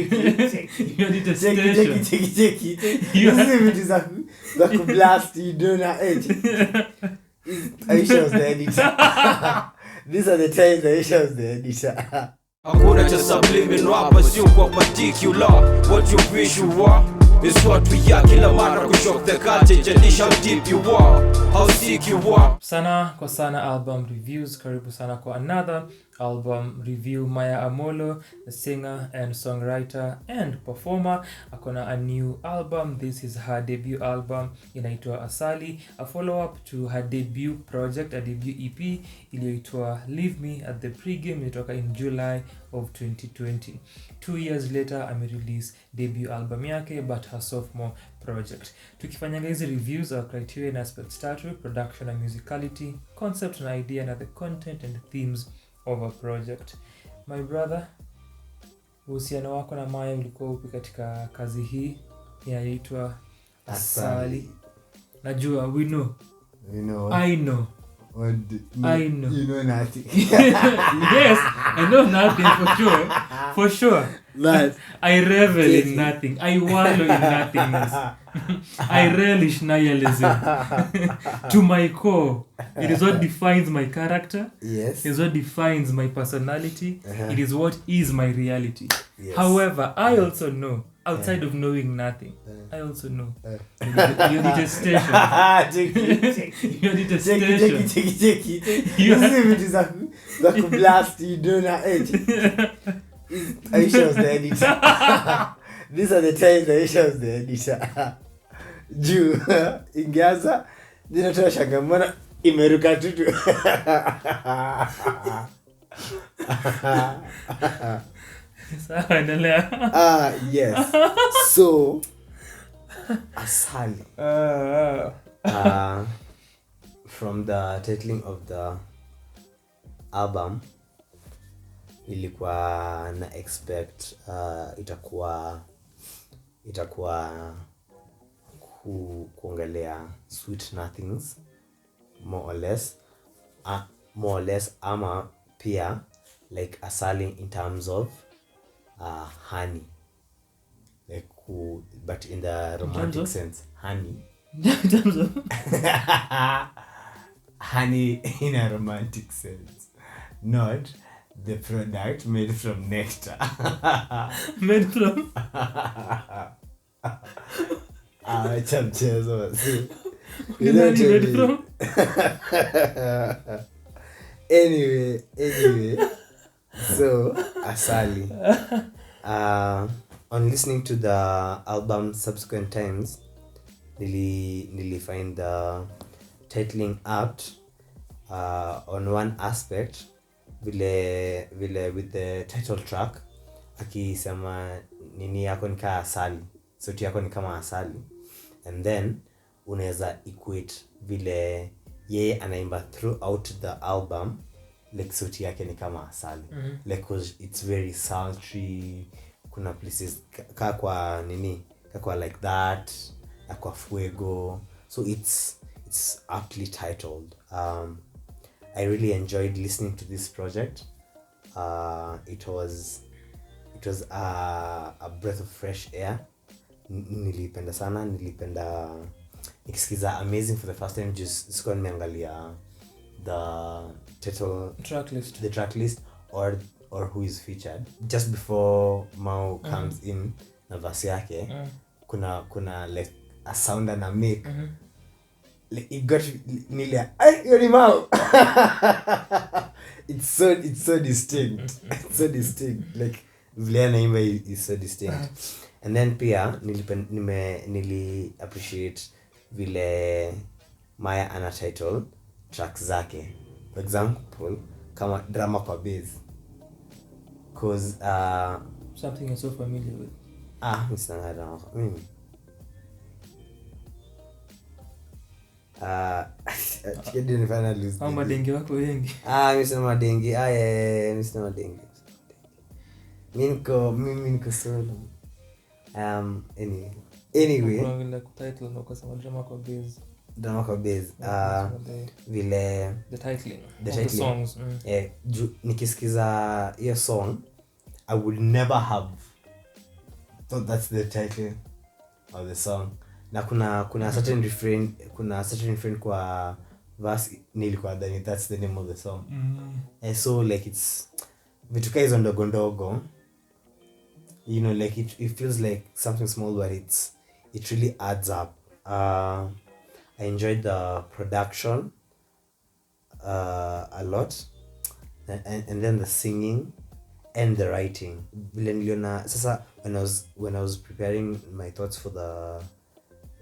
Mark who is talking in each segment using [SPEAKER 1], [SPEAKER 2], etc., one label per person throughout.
[SPEAKER 1] You need to
[SPEAKER 2] check.
[SPEAKER 1] You
[SPEAKER 2] Hizi vitu za kublast you don't know Aisha was the editor. These are the times Aisha was the editor.
[SPEAKER 3] Hakuna cha subliminal hapa, sio kwa particular. What you wish you were is what we are. Kila mara kushock the culture and dish how deep you are, how sick you are.
[SPEAKER 1] Sana kwa Sanaa album reviews. Karibu sana kwa another album review. Maya Amolo, the singer and songwriter and performer, akona a new album. This is her debut album, inaitwa Asali, a follow-up to her debut project, a debut EP iliyoitwa Leave Me at the Pregame, ilitoka in July of 2020. 2 years later, amerelease debut album yake, but her sophomore project. Tukifanyanga hizi reviews, our criteria and aspects tatu: production and musicality, concept and idea, and the content and themes of a project. My brother, uhusiano wako na Maya ulikuwa upi katika kazi hii inayoitwa Asali? Najua, we know.
[SPEAKER 2] You know.
[SPEAKER 1] I know. I know.
[SPEAKER 2] You know nothing.
[SPEAKER 1] Yes, I know nothing for sure.
[SPEAKER 2] But
[SPEAKER 1] I revel in nothing. I wallow in nothingness. I relish nihilism to my core. It is what defines my character.
[SPEAKER 2] yes.
[SPEAKER 1] It is what defines my personality. It is what is my reality.
[SPEAKER 2] Yes.
[SPEAKER 1] However, I also know, outside of knowing nothing, I also know your detestation. Your detestation.
[SPEAKER 2] Check. Hizi vitu za kublast you don't know Aisha was the editor. These are the times Aisha was the editor. Juu ingeanza ninatoa shanga, mbona imeruka tutu.
[SPEAKER 1] Sawa, endelea.
[SPEAKER 2] Yes. So Asali. From the titling of the album, ilikuwa na expect itakuwa kuongelea sweet nothings more or less ama pia like asali in terms of honey, like but in the romantic sense. Honey
[SPEAKER 1] In terms of
[SPEAKER 2] honey in a romantic sense, not the product made from nectar.
[SPEAKER 1] made from
[SPEAKER 2] Acha mchezo wasi.
[SPEAKER 1] made from
[SPEAKER 2] Anyway, so Asali. On listening to the album subsequent times, nili find the titling apt on one aspect, vile with the title track akisema nini yako ni kama asali, sauti yako ni kama asali, and then unaweza equate vile yeye anaimba throughout the album, like sauti yake ni kama asali. Like cause it's very sultry, kuna places kwa nini kwa like that, kwa fuego, so it's aptly titled. I really enjoyed listening to this project. It was a breath of fresh air. Nilipenda sana, nikisikiza Amazing for the first time, just sikuwa nimeangalia the title track list or who is featured just before Mao comes in na verse yake. Kuna like a sound and a make. Like it got nearly you're Mao. It's so distinct. It's so distinct. Like vile naimba is so distinct. And then pia nili appreciate vile Maya ana title tracks zake. For example, kama drama kwa bass. Cause
[SPEAKER 1] something you're so familiar with.
[SPEAKER 2] Mr. Drama. Tikedi nifanya lose.
[SPEAKER 1] Au madenge wako wengi.
[SPEAKER 2] Mr. Madengi. Mr. Madengi. Mimi niko solo. Anyway.
[SPEAKER 1] Kuna title na kusema drama kwa bass.
[SPEAKER 2] Drama kwa bass. Vile
[SPEAKER 1] the titling
[SPEAKER 2] of
[SPEAKER 1] the songs.
[SPEAKER 2] Nikisikiza hiyo song, I would never have So that's the title of the song. Na kuna certain refrain kwa verse nilikuwa dhani that's the name of the song. And so like it's vitu ka hizo ndogo ndogo, you know, like it feels like something small, but it really adds up. I enjoyed the production a lot, and then the singing and the writing. Vile niliona sasa when I was preparing my thoughts for the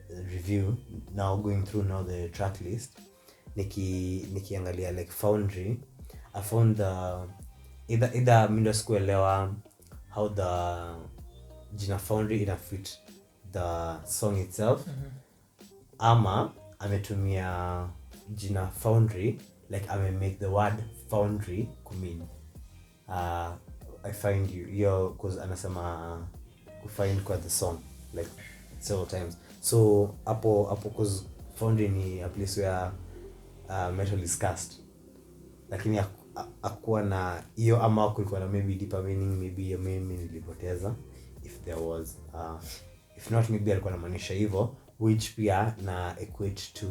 [SPEAKER 2] review, now going through now the track list, nikiangalia like Foundry, I found the either mindo sikuelewa how the jina Foundry ina fit the song itself, ama ametumia jina Foundry like make the word foundry kumean I find you cause anasema kufind kwa the song like several times. So apo cause foundry ni a place where metal is cast, lakini akuwa na hiyo, ama kulikuwa na maybe deeper meaning, maybe hiyo mimi nilipoteza if there was, if not maybe alikuwa anamaanisha hivyo, which pia na equate to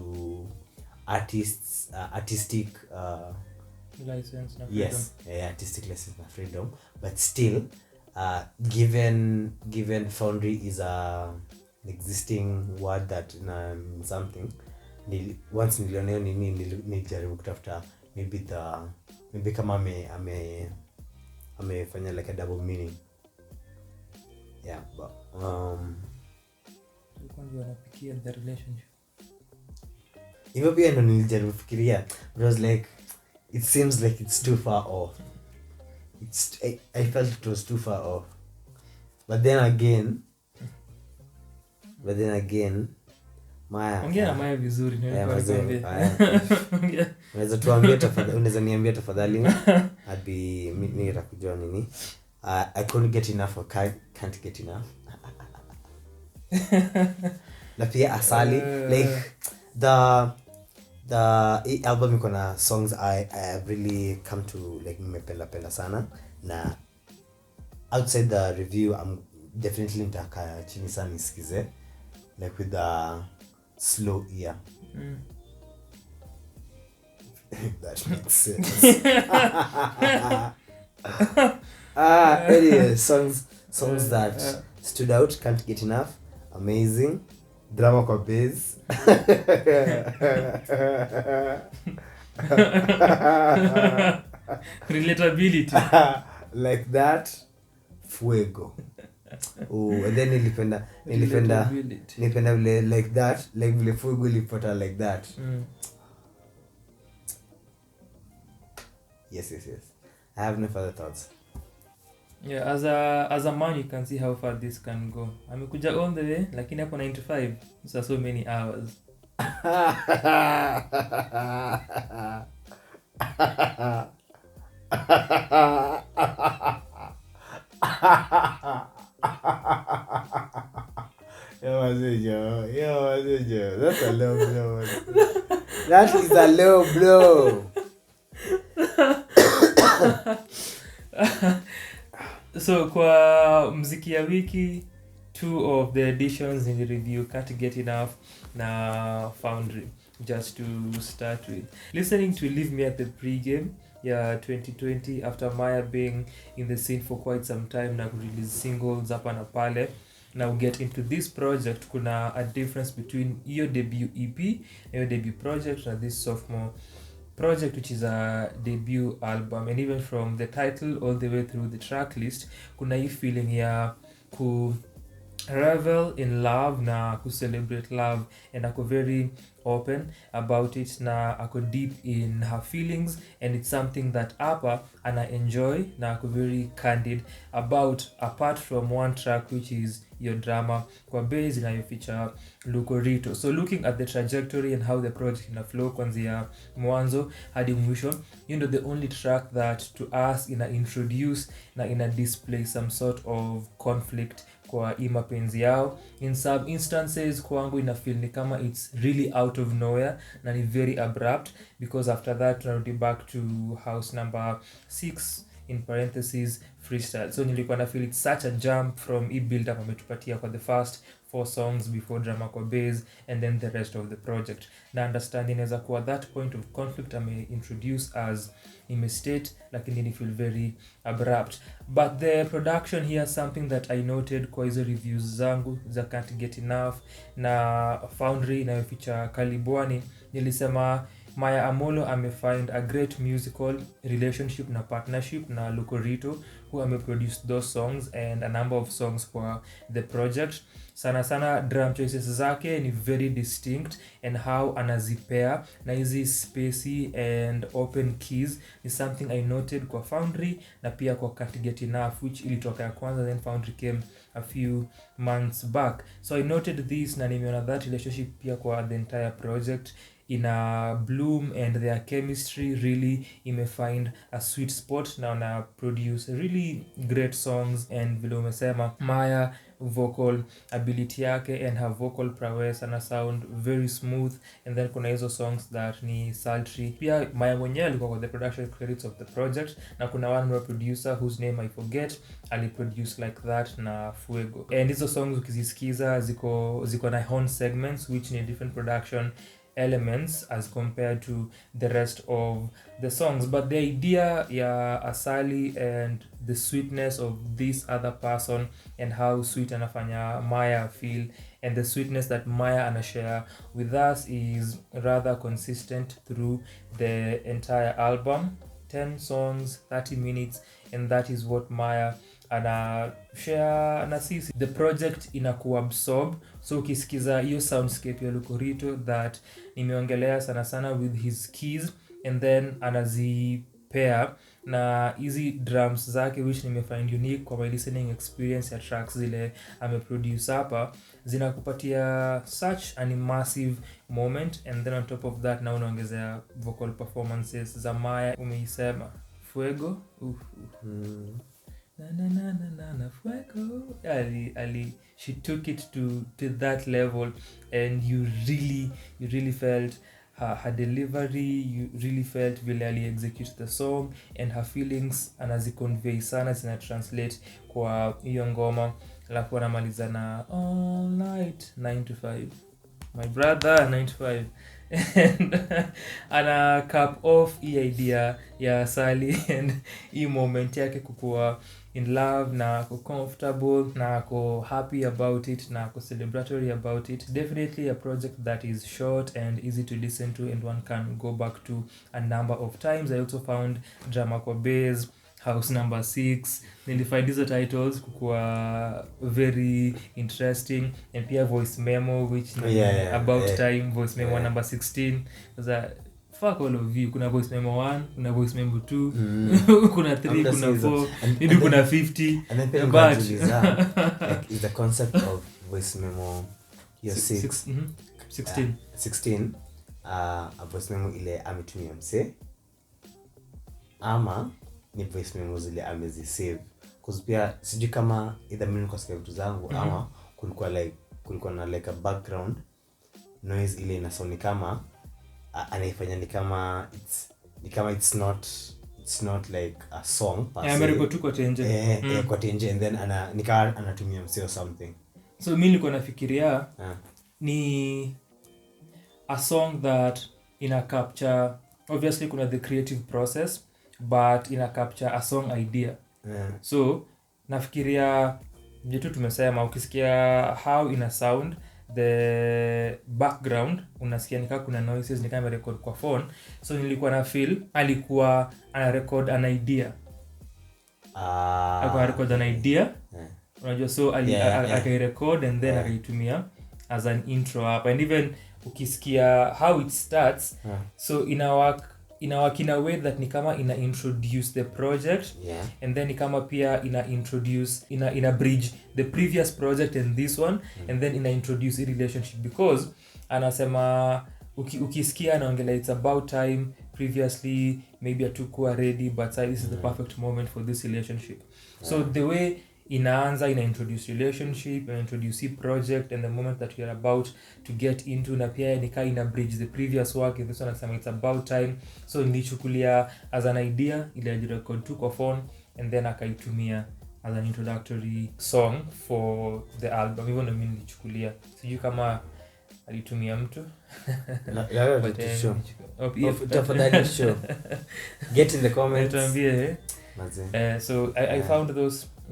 [SPEAKER 2] artistic
[SPEAKER 1] license na freedom.
[SPEAKER 2] Yes, artistic license na freedom, but still given foundry is an existing word that na something, once nilioneo nilijaribu kutafuta maybe kama amefanya like a double meaning. Yeah, but
[SPEAKER 1] Kwanza wanapikia the relationship.
[SPEAKER 2] hivyo pia ndo nilijaribu fikiria, but I was like it seems like it's too far off. I felt it was too far off. But then again Maya.
[SPEAKER 1] Ongea na Maya vizuri
[SPEAKER 2] unaweza tuambia tafadhali, unaweza niambia tafadhali hadi mimi nitakujua nini. I couldn't get enough or can't get enough. Na pia Asali, like the album iko na songs I have really come to like nimependa sana, na outside the review I'm definitely nitaka chini sana nisikize like with the slow ear. That makes sense. Anyway, songs that stood out, can't get enough, amazing, drama kwa bass.
[SPEAKER 1] Relatability.
[SPEAKER 2] Like that, fuego. Oh, and then nilipenda vile like that, like vile fuego ilipata like that. Yes. I have no further thoughts.
[SPEAKER 1] Yeah, as a man you can see how far this can go. Amekuja all the way, lakini hapo 95, so many hours.
[SPEAKER 2] Yo, that's a low blow. That is a low blow.
[SPEAKER 1] So kwa mziki ya wiki, 2 of the editions in the review, Can't Get Enough na Foundry, just to start with. Listening to Leave Me at the Pregame, 2020, after Maya being in the scene for quite some time na release singles hapa na pale. Now get into this project, kuna a difference between your debut EP and your debut project and this sophomore project, which is a debut album. And even from the title all the way through the track list, kuna hii feeling ya ku revel in love na ku celebrate love, and ako very open about it na ako deep in her feelings, and it's something that Apa ana enjoy na ako very candid about, apart from one track which is Your Drama kwa bass na feature Lukorito. So looking at the trajectory and how the project ina flow kwanzia mwanzo hadi mwisho, you know, the only track that to us ina introduce na ina display some sort of conflict kwa mapenzi yao. In some instances kwangu ina feel ni kama it's really out of nowhere na ni very abrupt, because after that tunarudi back to house number 6 in parentheses freestyle. So nilikuwa na feel it's such a jump from build up ametupatia kwa the first 4 songs before drama kwa bass and then the rest of the project. Na understand inaweza kuwa that point of conflict introduce as state, lakini ni feel very abrupt. But the production here, something that I noted kwa hizo reviews zangu za Can't Get Enough na Foundry inayoficha Kalibwani, nilisema Maya Amolo amefind a great musical relationship na partnership na Lukorito, who ameproduced those songs and a number of songs for the project. Sana drum choices zake ni very distinct, and how anazipea na hizi spacey and open keys is something I noted kwa Foundry na pia kwa Can't Get Enough, which ilitoka ya kwanza, then Foundry came a few months back. So I noted this na nimeona that relationship pia kwa the entire project ina bloom, and their chemistry really find a sweet spot na wana produce really great songs. And vile umesema Maya vocal ability yake and her vocal prowess ana sound very smooth, and then kuna hizo songs that ni sultry. Pia Maya mwenyewe alikuwa kwa the production credits of the project, na kuna one more producer whose name I forget aliproduce like that na Fuego, and hizo songs ukizisikiza ziko na horn segments which ni different production elements as compared to the rest of the songs. But the idea ya Asali and the sweetness of this other person and how sweet anafanya Maya feel, and the sweetness that Maya anashare with us is rather consistent through the entire album. 10 songs, 30 minutes, and that is what Maya ana share na sisi. The project inakuabsorb, so ukisikiza hiyo soundscape ya Lukorito that nimeongelea sana with his keys, and then anazipea na hizi drums zake which nimefind unique kwa my listening experience ya tracks zile ameproduce hapa, zinakupatia such an immersive moment. And then on top of that na unaongezea vocal performances za Maya. Umeisema Fuego, na Fuego, she took it to that level, and you really felt her delivery, you really felt vile ali execute the song, and her feelings anaziconvey sana, zina translate kwa hiyo ngoma. Alafu anamaliza na all night 9 to 5 my brother 9 to 5 and ana cap off hii idea ya Asali and hii moment yake kukuwa in love na ako comfortable na ako happy about it na ako celebratory about it. Definitely a project that is short and easy to listen to, and one can go back to a number of times. I also found drama kwa bass, house number 6, nilifind hizo titles kukuwa very interesting, and pia voice memo which about time, voice memo number 16 was fuck all of you. Kuna voice memo 1, kuna voice memo 2, kuna 3, kuna 4, maybe kuna 50,
[SPEAKER 2] and then but like is the concept of voice memo your 16 a voice memo ile ametumia mse ama ni voice memo zile amezisave, cause pia sijui kama either mimi niko save vitu zangu ama kulikuwa na like a background noise ile inasound kama anaifanya ni kama it's not like a song per se.
[SPEAKER 1] America tu kwa tenje.
[SPEAKER 2] Kwa tenje, and then anatumia mse or something.
[SPEAKER 1] So mimi nilikuwa nafikiria ni a song that ina capture, obviously kuna the creative process, but ina capture a song idea. So nafikiria jitu tumesema ukisikia how ina sound, the background unasikia nika kuna noises, nika amerecord kwa phone. So nilikuwa na feel alikuwa ana record an idea, alikuwa record an idea, unajua. So akairecord and then akaitumia as an intro up. And even ukisikia how it starts, so ina work in a way that ni kama ina introduce the project, and then ni kama pia ina introduce ina bridge the previous project and this one, and then ina introduce a relationship, because anasema ukisikia anaongelea it's about time, previously maybe hatukuwa ready, but this is the perfect moment for this relationship. So the way ina introduce relationship, ina introduce project and the moment that you're about to get into, na pia nika ina bridge the previous work. This one anasema it's about time, so nilichukulia as an idea ile ajirecord tu kwa phone and then akaitumia as an introductory song for the album. Hivyo ndio mimi nilichukulia, sijui kama alitumia mtu
[SPEAKER 2] But tafadhali show get in the comments
[SPEAKER 1] tuambie. So I found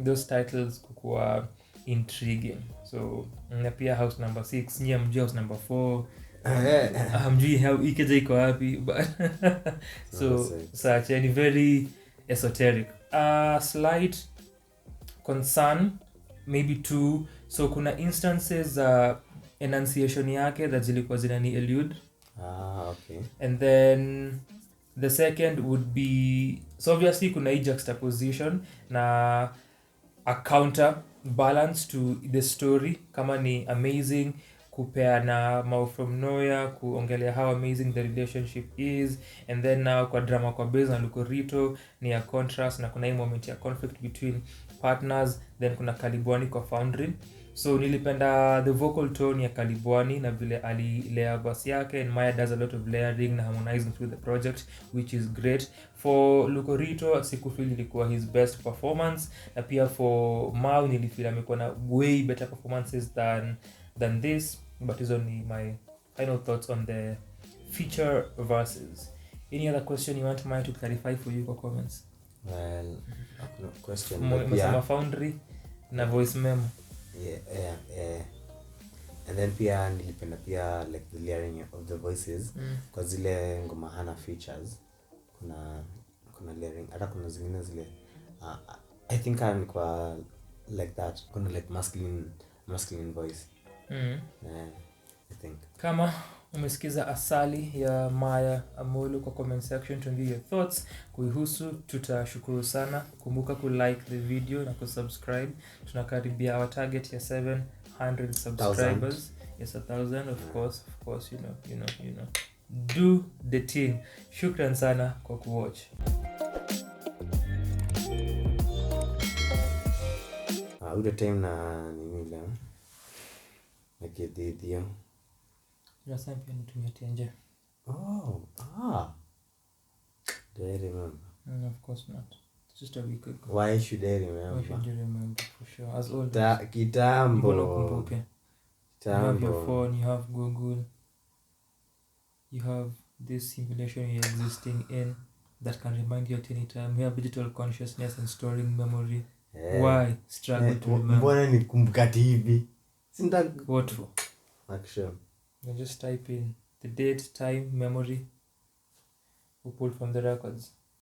[SPEAKER 1] those titles kukuwa intriguing. So na pia house number 6 nyia mjua house number 4 hamjui how ikeja iko wapi, but so such a very esoteric slight concern maybe two. So kuna instances enunciation yake that zilikuwa zinani elude.
[SPEAKER 2] Okay.
[SPEAKER 1] And then the second would be, so obviously kuna hii juxtaposition na a counter balance to the story, kama ni amazing kupeana mouth from nowhere, kuongelea how amazing the relationship is, and then now kwa drama kwa base na Lukorito ni a contrast, na kuna hii moment ya conflict between partners, then kuna Kalibwani kwa foundry. So nilipenda the vocal tone ya Kalibwani na vile alilea verse yake, and Maya does a lot of layering na harmonizing through the project, which is great. For Lukorito sikufeel ilikuwa his best performance, na pia for Mau nilifeel amekuwa na way better performances than this, but is only my final thoughts on the feature verses. Any other question you want Maya to clarify for you kwa comments?
[SPEAKER 2] Well, no question,
[SPEAKER 1] but yeah, foundry na voice memo.
[SPEAKER 2] Yeah. And then pia nilipenda pia like the layering of the voices kwa zile ngoma hana features, kuna layering, hata kuna zingine zile I think ni kwa like that, kuna like masculine voice. I think
[SPEAKER 1] kama umesikiza Asali ya Maya Amolo kwa comment section, tuambie your thoughts kuihusu, tutashukuru sana. Kumbuka ku like the video na ku subscribe, tunakaribia our target ya 700 subscribers. Yes, 1,000 of course, you know do the thing. Shukran sana kwa kuwatch.
[SPEAKER 2] ule time na nini la nakidhiyo
[SPEAKER 1] Last time nitumia tenje.
[SPEAKER 2] Do I remember?
[SPEAKER 1] No, of course not. It's just a week ago.
[SPEAKER 2] Why should I remember?
[SPEAKER 1] Why should you remember for sure? As always.
[SPEAKER 2] Kitambo.
[SPEAKER 1] You have your phone, you have Google, you have this simulation you're existing in that can remind you at any time. We have digital consciousness and storing memory. Why struggle to remember?
[SPEAKER 2] Mbona nikumbuka hivi?
[SPEAKER 1] What for?
[SPEAKER 2] Action.
[SPEAKER 1] You just type in the date, time, memory. We pull from the records.